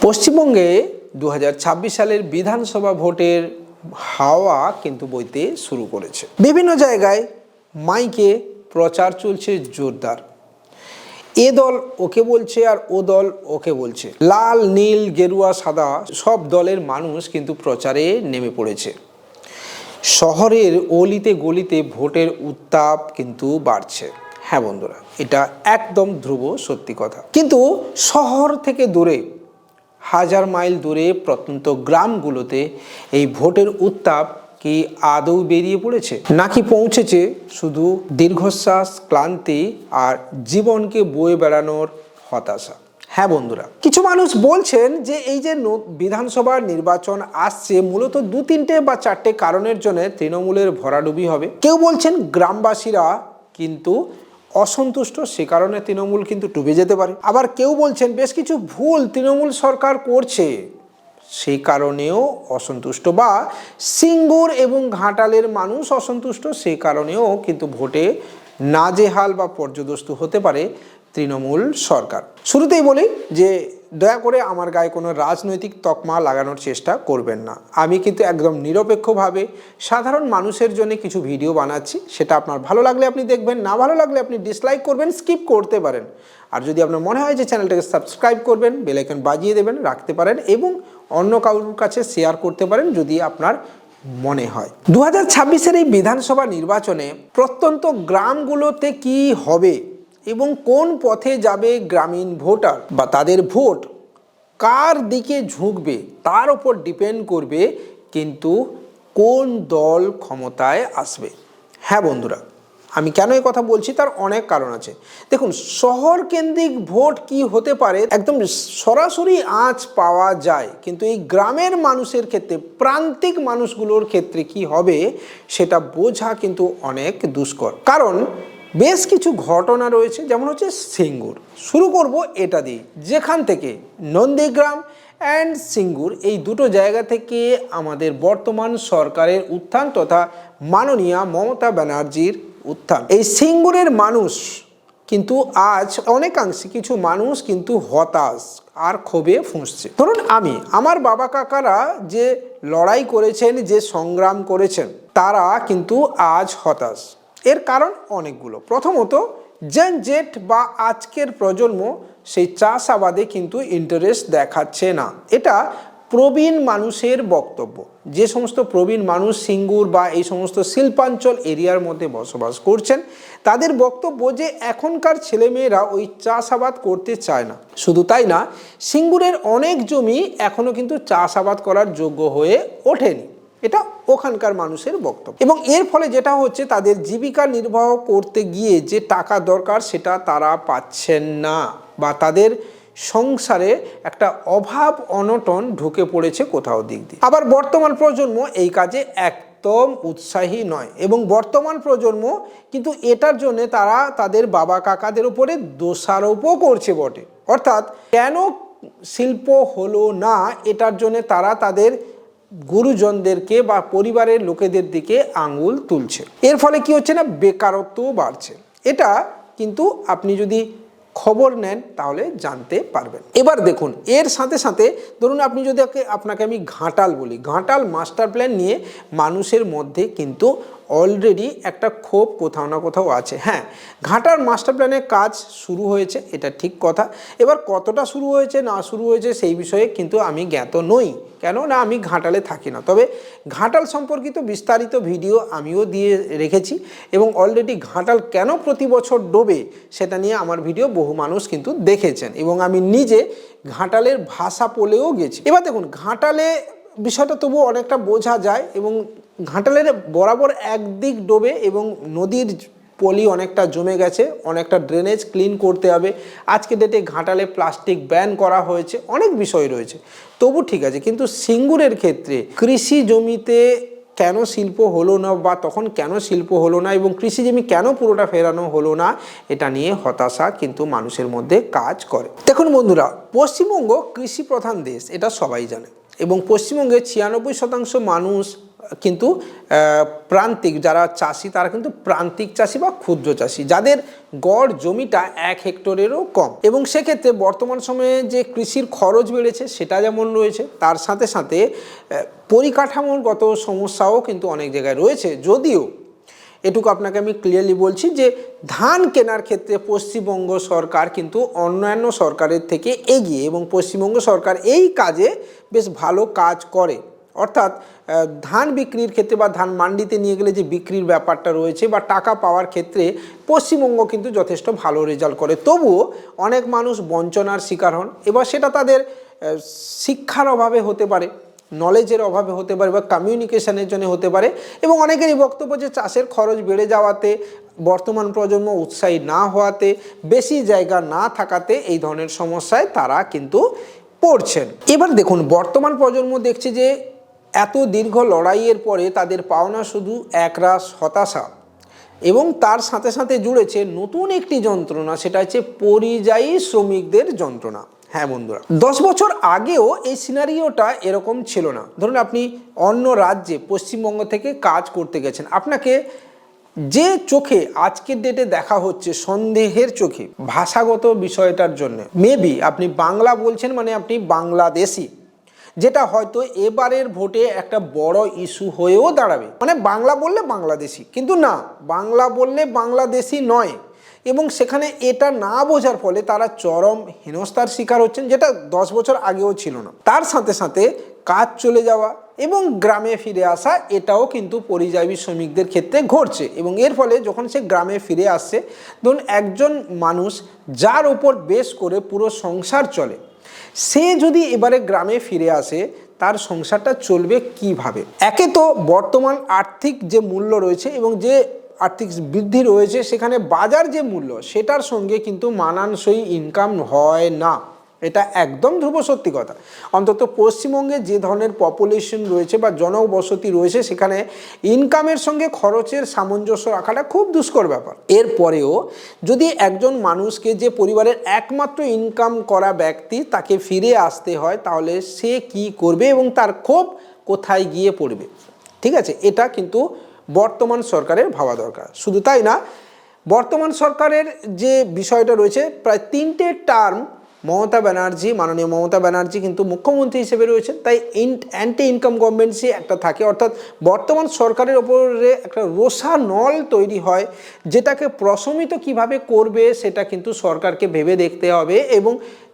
পশ্চিমবঙ্গে 2026 সালের বিধানসভা ভোটের হাওয়া কিন্তু বইতে শুরু করেছে। বিভিন্ন জায়গায় মাইকে প্রচার চলছে জোরদার। এ দল ওকে বলছে আর ও দল ওকে বলছে। লাল, নীল, গেরুয়া, সাদা সব দলের মানুষ কিন্তু প্রচারে নেমে পড়েছে। শহরের অলিতে গলিতে ভোটের উত্তাপ কিন্তু বাড়ছে। হ্যাঁ বন্ধুরা, এটা একদম ধ্রুব সত্যি কথা। কিন্তু শহর থেকে দূরে, হাজার মাইল দূরে প্রত্যন্ত গ্রামগুলোতে এই ভোটের উত্তাপ কি আদৌ বেরিয়ে পড়েছে, নাকি পৌঁছেছে শুধু দীর্ঘশ্বাস, ক্লান্তি আর জীবনকে বয়ে বেড়ানোর হতাশা? হ্যাঁ বন্ধুরা, কিছু মানুষ বলছেন যে এই যে বিধানসভার নির্বাচন আসছে মূলত 2-3 বা 4টে কারণের জন্য তৃণমূলের ভরাডুবি হবে। কেউ বলছেন গ্রামবাসীরা কিন্তু অসন্তুষ্ট, সে কারণে তৃণমূল কিন্তু ডুবে যেতে পারে। আবার কেউ বলছেন বেশ কিছু ভুল তৃণমূল সরকার করছে, সেই কারণেও অসন্তুষ্ট, বা সিঙ্গুর এবং ঘাটালের মানুষ অসন্তুষ্ট, সেই কারণেও কিন্তু ভোটে নাজেহাল বা পর্যদস্তু হতে পারে তৃণমূল সরকার। শুরুতেই বলি যে দয়া করে আমার গায়ে কোনো রাজনৈতিক তকমা লাগানোর চেষ্টা করবেন না। আমি কিন্তু একদম নিরপেক্ষভাবে সাধারণ মানুষের জন্য কিছু ভিডিও বানাচ্ছি। সেটা আপনার ভালো লাগলে আপনি দেখবেন, না ভালো লাগলে আপনি ডিসলাইক করবেন, স্কিপ করতে পারেন। আর যদি আপনার মনে হয় যে চ্যানেলটাকে সাবস্ক্রাইব করবেন, বেল আইকন বাজিয়ে দেবেন, রাখতে পারেন এবং অন্য কারোর কাছে শেয়ার করতে পারেন যদি আপনার মনে হয়। 2026-এর এই বিধানসভা নির্বাচনে প্রত্যন্ত গ্রামগুলোতে কি হবে এবং কোন পথে যাবে গ্রামীণ ভোটার বা তাদের ভোট কার দিকে ঝুঁকবে তার উপর ডিপেন্ড করবে কিন্তু কোন দল ক্ষমতায় আসবে। হ্যাঁ বন্ধুরা, আমি কেন এই কথা বলছি তার অনেক কারণ আছে। দেখুন, শহর কেন্দ্রিক ভোট কি হতে পারে একদম সরাসরি আঁচ পাওয়া যায়, কিন্তু এই গ্রামের মানুষের ক্ষেত্রে, প্রান্তিক মানুষগুলোর ক্ষেত্রে কি হবে সেটা বোঝা কিন্তু অনেক দুষ্কর। কারণ বেশ কিছু ঘটনা রয়েছে, যেমন হচ্ছে সিঙ্গুর। শুরু করব এটা দিয়ে, যেখান থেকে নন্দীগ্রাম অ্যান্ড সিঙ্গুর এই দুটো জায়গা থেকে আমাদের বর্তমান সরকারের উত্থান তথা মাননীয়া মমতা ব্যানার্জির উত্থান। এই সিঙ্গুরের মানুষ কিন্তু আজ অনেকাংশে কিছু মানুষ কিন্তু হতাশ আর ক্ষোভে ফুঁসছে। ধরুন আমার বাবা কাকারা যে লড়াই করেছেন, যে সংগ্রাম করেছেন, তারা কিন্তু আজ হতাশ। এর কারণ অনেকগুলো। প্রথমত, জেন জেট বা আজকের প্রজন্ম সেই চাষাবাদে কিন্তু ইন্টারেস্ট দেখাচ্ছে না। এটা প্রবীণ মানুষের বক্তব্য। যে সমস্ত প্রবীণ মানুষ সিঙ্গুর বা এই সমস্ত শিল্পাঞ্চল এরিয়ার মধ্যে বসবাস করছেন, তাদের বক্তব্য যে এখনকার ছেলেমেয়েরা ওই চাষাবাদ করতে চায় না। শুধু তাই না, সিঙ্গুরের অনেক জমি এখনও কিন্তু চাষাবাদ করার যোগ্য হয়ে ওঠেনি। এটা ওখানকার মানুষের বক্তব্য। এবং এর ফলে যেটা হচ্ছে, তাদের জীবিকা নির্বাহ করতে গিয়ে যে টাকা দরকার সেটা তারা পাচ্ছেন না, বা তাদের সংসারে একটা অভাব অনটন ঢুকে পড়েছে কোথাও দিক দিয়ে। আবার বর্তমান প্রজন্ম এই কাজে একদম উৎসাহী নয়, এবং বর্তমান প্রজন্ম কিন্তু এটার জন্য তারা তাদের বাবা কাকাদের উপরে দোষারোপও করছে বটে। অর্থাৎ কেন শিল্প হলো না, এটার জন্য তারা তাদের গুরুজনদেরকে বা পরিবারের লোকেদের দিকে আঙুল তুলছে। এর ফলে কি হচ্ছে না, বেকারত্বও বাড়ছে। এটা কিন্তু আপনি যদি খবর নেন তাহলে জানতে পারবেন। এবার দেখুন, এর সাথে সাথে ধরুন আপনি যদি আপনাকে আমি ঘাটাল বলি, ঘাটাল মাস্টার প্ল্যান নিয়ে মানুষের মধ্যে কিন্তু অলরেডি একটা ক্ষোভ কোথাও না কোথাও আছে। হ্যাঁ, ঘাটাল মাস্টার প্ল্যানের কাজ শুরু হয়েছে, এটা ঠিক কথা। এবার কতটা শুরু হয়েছে না শুরু হয়েছে সেই বিষয়ে কিন্তু আমি জ্ঞাত নই, কেন না আমি ঘাটালে থাকি না। তবে ঘাটাল সম্পর্কিত বিস্তারিত ভিডিও আমিও দিয়ে রেখেছি, এবং অলরেডি ঘাটাল কেন প্রতি বছর ডোবে সেটা নিয়ে আমার ভিডিও বহু মানুষ কিন্তু দেখেছেন, এবং আমি নিজে ঘাটালের ভাষা পলেও গেছি। এবার দেখুন, ঘাটালে বিষয়টা তবু অনেকটা বোঝা যায়, এবং ঘাটালের বরাবর একদিক ডোবে এবং নদীর পলি অনেকটা জমে গেছে, অনেকটা ড্রেনেজ ক্লিন করতে হবে। আজকে ডেটে ঘাটালে প্লাস্টিক ব্যান করা হয়েছে, অনেক বিষয় রয়েছে, তবু ঠিক আছে। কিন্তু সিঙ্গুরের ক্ষেত্রে কৃষি জমিতে কেন শিল্প হলো না, বা তখন কেন শিল্প হলো না, এবং কৃষি জমি কেন পুরোটা ফেরানো হলো না, এটা নিয়ে হতাশা কিন্তু মানুষের মধ্যে কাজ করে। দেখুন বন্ধুরা, পশ্চিমবঙ্গ কৃষি প্রধান দেশ, এটা সবাই জানে। এবং পশ্চিমবঙ্গে 96% মানুষ কিন্তু প্রান্তিক, যারা চাষি তারা কিন্তু প্রান্তিক চাষি বা ক্ষুদ্র চাষি, যাদের গড় জমিটা 1 হেক্টরেরও কম। এবং সেক্ষেত্রে বর্তমান সময়ে যে কৃষির খরচ বেড়েছে সেটা যেমন রয়েছে, তার সাথে সাথে পরিকাঠামোগত সমস্যাও কিন্তু অনেক জায়গায় রয়েছে। যদিও এটুকু আপনাকে আমি ক্লিয়ারলি বলছি যে ধান কেনার ক্ষেত্রে পশ্চিমবঙ্গ সরকার কিন্তু অন্যান্য সরকারের থেকে এগিয়ে, এবং পশ্চিমবঙ্গ সরকার এই কাজে বেশ ভালো কাজ করে। অর্থাৎ ধান বিক্রির ক্ষেত্রে বা ধান মান্ডিতে নিয়ে গেলে যে বিক্রির ব্যাপারটা রয়েছে বা টাকা পাওয়ার ক্ষেত্রে পশ্চিমবঙ্গ কিন্তু যথেষ্ট ভালো রেজাল্ট করে। তবুও অনেক মানুষ বঞ্চনার শিকার হন। এবার সেটা তাদের শিক্ষার অভাবে হতে পারে, নলেজের অভাবে হতে পারে, বা কমিউনিকেশনের জন্য হতে পারে। এবং অনেকেরই বক্তব্য যে চাষের খরচ বেড়ে যাওয়াতে, বর্তমান প্রজন্ম উৎসাহী না হওয়াতে, বেশি জায়গা না থাকাতে এই ধরনের সমস্যায় তারা কিন্তু পড়ছেন। এবার দেখুন, বর্তমান প্রজন্ম দেখছে যে এত দীর্ঘ লড়াইয়ের পরে তাদের পাওনা শুধু একরাশ হতাশা, এবং তার সাথে সাথে জুড়েছে নতুন একটি যন্ত্রণা, সেটা হচ্ছে পরিযায়ী শ্রমিকদের যন্ত্রণা। হ্যাঁ বন্ধুরা, 10 বছর আগেও এই সিনারিওটা এরকম ছিল না। ধরুন আপনি অন্য রাজ্যে পশ্চিমবঙ্গ থেকে কাজ করতে গেছেন, আপনাকে যে চোখে আজকের ডেটে দেখা হচ্ছে সন্দেহের চোখে ভাষাগত বিষয়টার জন্য, মেবি আপনি বাংলা বলছেন মানে আপনি বাংলাদেশি, যেটা হয়তো এবারের ভোটে একটা বড় ইস্যু হয়েও দাঁড়াবে। মানে বাংলা বললে বাংলাদেশি, কিন্তু না, বাংলা বললে বাংলাদেশি নয়। এবং সেখানে এটা না বোঝার ফলে তারা চরম হেনস্থার শিকার হচ্ছেন, যেটা 10 বছর আগেও ছিল না। তার সাথে সাথে কাজ চলে যাওয়া এবং গ্রামে ফিরে আসা, এটাও কিন্তু পরিযায়ী শ্রমিকদের ক্ষেত্রে ঘটছে। এবং এর ফলে যখন সে গ্রামে ফিরে আসছে, ধরুন একজন মানুষ যার উপর বেশ করে পুরো সংসার চলে, সে যদি এবারে গ্রামে ফিরে আসে, তার সংসারটা চলবে কিভাবে? একে তো বর্তমান আর্থিক যে মূল্য রয়েছে এবং যে আর্থিক বৃদ্ধি রয়েছে, সেখানে বাজার যে মূল্য সেটার সঙ্গে কিন্তু মানানসই ইনকাম হয় না। এটা একদম ধ্রুব সত্যি কথা। অন্তত পশ্চিমবঙ্গে যে ধরনের পপুলেশন রয়েছে বা জনবসতি রয়েছে, সেখানে ইনকামের সঙ্গে খরচের সামঞ্জস্য রাখাটা খুব দুষ্কর ব্যাপার। এরপরেও যদি একজন মানুষকে, যে পরিবারের একমাত্র ইনকাম করা ব্যক্তি, তাকে ফিরে আসতে হয়, তাহলে সে কি করবে এবং তার ক্ষোভ কোথায় গিয়ে পড়বে? ঠিক আছে, এটা কিন্তু বর্তমান সরকারের ভাবা দরকার। শুধু তাই না, বর্তমান সরকারের যে বিষয়টা রয়েছে, প্রায় 3টে টার্ম মমতা ব্যানার্জি, মাননীয় মমতা ব্যানার্জি কিন্তু মুখ্যমন্ত্রী হিসেবে রয়েছেন, তাই অ্যান্টি ইনকাম গভর্নমেন্সি একটা থাকে। অর্থাৎ বর্তমান সরকারের ওপরে একটা রোষানল তৈরি হয়, যেটাকে প্রশমিত কিভাবে করবে সেটা কিন্তু সরকারকে ভেবে দেখতে হবে। এবং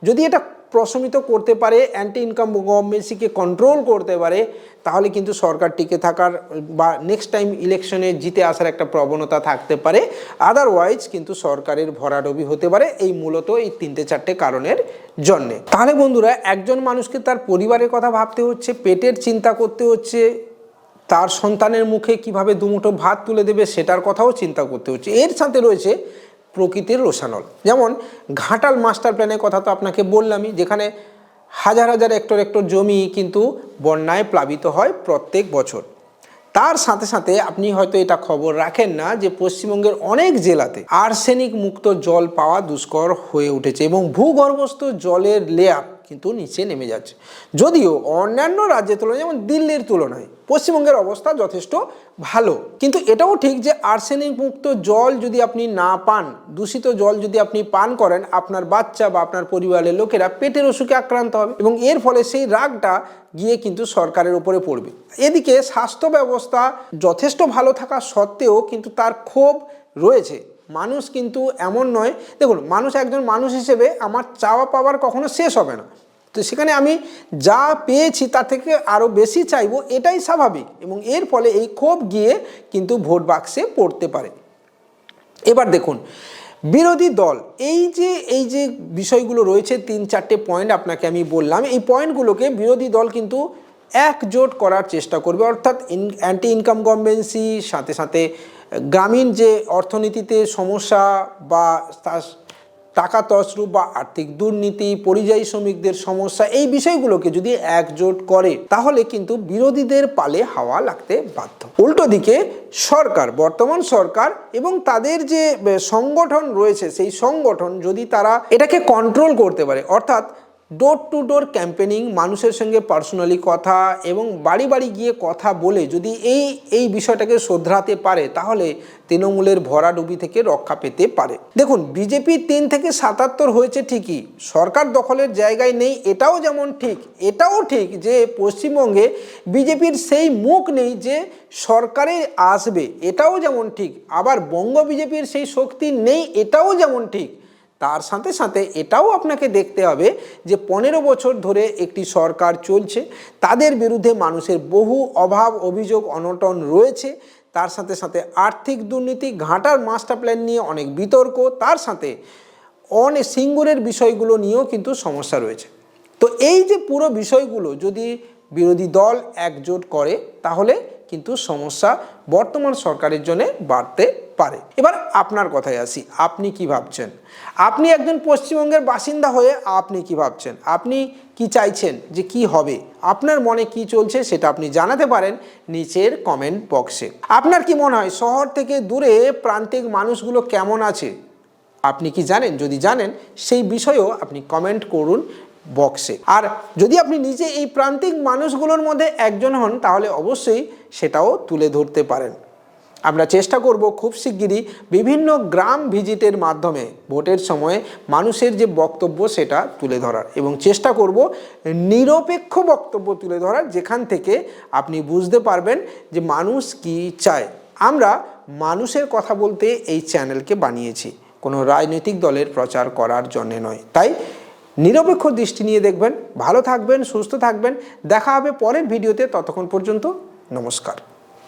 যদি এটা প্রশমিত করতে পারে, অ্যান্টি ইনকাম গভর্নমেন্সিকে কন্ট্রোল করতে পারে, তাহলে কিন্তু সরকার টিকে থাকার বা নেক্সট টাইম ইলেকশনে জিতে আসার একটা প্রবণতা থাকতে পারে। আদারওয়াইজ কিন্তু সরকারের ভরাডুবি হতে পারে, এই মূলত এই 3-4টে কারণের জন্যে। তাহলে বন্ধুরা, একজন মানুষকে তার পরিবারের কথা ভাবতে হচ্ছে, পেটের চিন্তা করতে হচ্ছে, তার সন্তানের মুখে কিভাবে দুমুঠো ভাত তুলে দেবে সেটার কথাও চিন্তা করতে হচ্ছে। এর সাথে রয়েছে প্রকৃতির রোষানল। যেমন ঘাটাল মাস্টার প্ল্যানের কথা তো আপনাকে বললামই, যেখানে হাজার হাজার হেক্টর জমি কিন্তু বন্যায় প্লাবিত হয় প্রত্যেক বছর। তার সাথে সাথে আপনি হয়তো এটা খবর রাখেন না যে পশ্চিমবঙ্গের অনেক জেলাতে আর্সেনিক মুক্ত জল পাওয়া দুষ্কর হয়ে উঠেছে এবং ভূগর্ভস্থ জলের লেয়ার কিন্তু নিচে নেমে যাচ্ছে। যদিও অন্যান্য রাজ্যের তুলনায়, যেমন দিল্লির তুলনায় পশ্চিমবঙ্গের অবস্থা যথেষ্ট ভালো, কিন্তু এটাও ঠিক যে আর্সেনিক মুক্ত জল যদি আপনি না পান, দূষিত জল যদি আপনি পান করেন, আপনার বাচ্চা বা আপনার পরিবারের লোকেরা পেটের অসুখে আক্রান্ত হবে এবং এর ফলে সেই রাগটা গিয়ে কিন্তু সরকারের উপরে পড়বে। এদিকে স্বাস্থ্য ব্যবস্থা যথেষ্ট ভালো থাকা সত্ত্বেও কিন্তু তার ক্ষোভ রয়েছে। মানুষ কিন্তু এমন নয়, দেখুন মানুষ একজন মানুষ হিসেবে আমার চাওয়া পাওয়ার কখনো শেষ হবে না, তো সেখানে আমি যা পেয়েছি তার থেকে আরও বেশি চাইবো, এটাই স্বাভাবিক। এবং এর ফলে এই ক্ষোভ গিয়ে কিন্তু ভোট বাক্সে পড়তে পারে। এবার দেখুন বিরোধী দল, এই যে বিষয়গুলো রয়েছে, 3-4টে পয়েন্ট আপনাকে আমি বললাম, এই পয়েন্টগুলোকে বিরোধী দল কিন্তু একজোট করার চেষ্টা করবে। অর্থাৎ অ্যান্টি ইনকাম গভর্নমেন্সি, সাথে সাথে গ্রামীণ যে অর্থনীতিতে সমস্যা বা টাকা তছরূপ বা আর্থিক দুর্নীতি, পরিযায়ী শ্রমিকদের সমস্যা, এই বিষয়গুলোকে যদি একজোট করে তাহলে কিন্তু বিরোধীদের পালে হাওয়া লাগতে বাধ্য। উল্টো দিকে সরকার, বর্তমান সরকার এবং তাদের যে সংগঠন রয়েছে, সেই সংগঠন যদি তারা এটাকে কন্ট্রোল করতে পারে, অর্থাৎ ডোর টু ডোর ক্যাম্পেনিং, মানুষের সঙ্গে পার্সোনালি কথা এবং বাড়ি বাড়ি গিয়ে কথা বলে যদি এই বিষয়টাকে শোধরাতে পারে তাহলে তৃণমূলের ভরাডুবি থেকে রক্ষা পেতে পারে। দেখুন, বিজেপি 3 থেকে 77 হয়েছে ঠিকই, সরকার দখলের জায়গায় নেই এটাও যেমন ঠিক, এটাও ঠিক যে পশ্চিমবঙ্গে বিজেপির সেই মুখ নেই যে সরকারে আসবে, এটাও যেমন ঠিক। আবার বঙ্গ বিজেপির সেই শক্তি নেই, এটাও যেমন ঠিক। তার সাথে সাথে এটাও আপনাকে দেখতে হবে যে 15 বছর ধরে একটি সরকার চলছে, তাদের বিরুদ্ধে মানুষের বহু অভাব অভিযোগ অনটন রয়েছে। তার সাথে সাথে আর্থিক দুর্নীতি, ঘাটার মাস্টার প্ল্যান নিয়ে অনেক বিতর্ক, তার সাথে অনেক সিঙ্গুরের বিষয়গুলো নিয়েও কিন্তু সমস্যা রয়েছে। তো এই যে পুরো বিষয়গুলো যদি বিরোধী দল একজোট করে তাহলে কিন্তু সমস্যা বর্তমান সরকারের জন্য বাড়তে পারে। এবার আপনার কথায় আসি, আপনি কি ভাবছেন? আপনি একজন পশ্চিমবঙ্গের বাসিন্দা হয়ে আপনি কি ভাবছেন? আপনি কি চাইছেন যে কি হবে? আপনার মনে কি চলছে সেটা আপনি জানাতে পারেন নিচের কমেন্ট বক্সে। আপনার কি মনে হয় শহর থেকে দূরে প্রান্তিক মানুষগুলো কেমন আছে? আপনি কি জানেন? যদি জানেন সেই বিষয়েও আপনি কমেন্ট করুন বক্সে। আর যদি আপনি নিজে এই প্রান্তিক মানুষগুলোর মধ্যে একজন হন তাহলে অবশ্যই সেটাও তুলে ধরতে পারেন। আমরা চেষ্টা করব খুব শিগগিরই বিভিন্ন গ্রাম ভিজিটের মাধ্যমে ভোটের সময় মানুষের যে বক্তব্য সেটা তুলে ধরার, এবং চেষ্টা করব নিরপেক্ষ বক্তব্য তুলে ধরার, যেখান থেকে আপনি বুঝতে পারবেন যে মানুষ কি চায়। আমরা মানুষের কথা বলতে এই চ্যানেলকে বানিয়েছি, কোনো রাজনৈতিক দলের প্রচার করার জন্য নয়। তাই নিরপেক্ষ দৃষ্টি নিয়ে দেখবেন। ভালো থাকবেন, সুস্থ থাকবেন, দেখা হবে পরের ভিডিওতে। ততক্ষণ পর্যন্ত নমস্কার।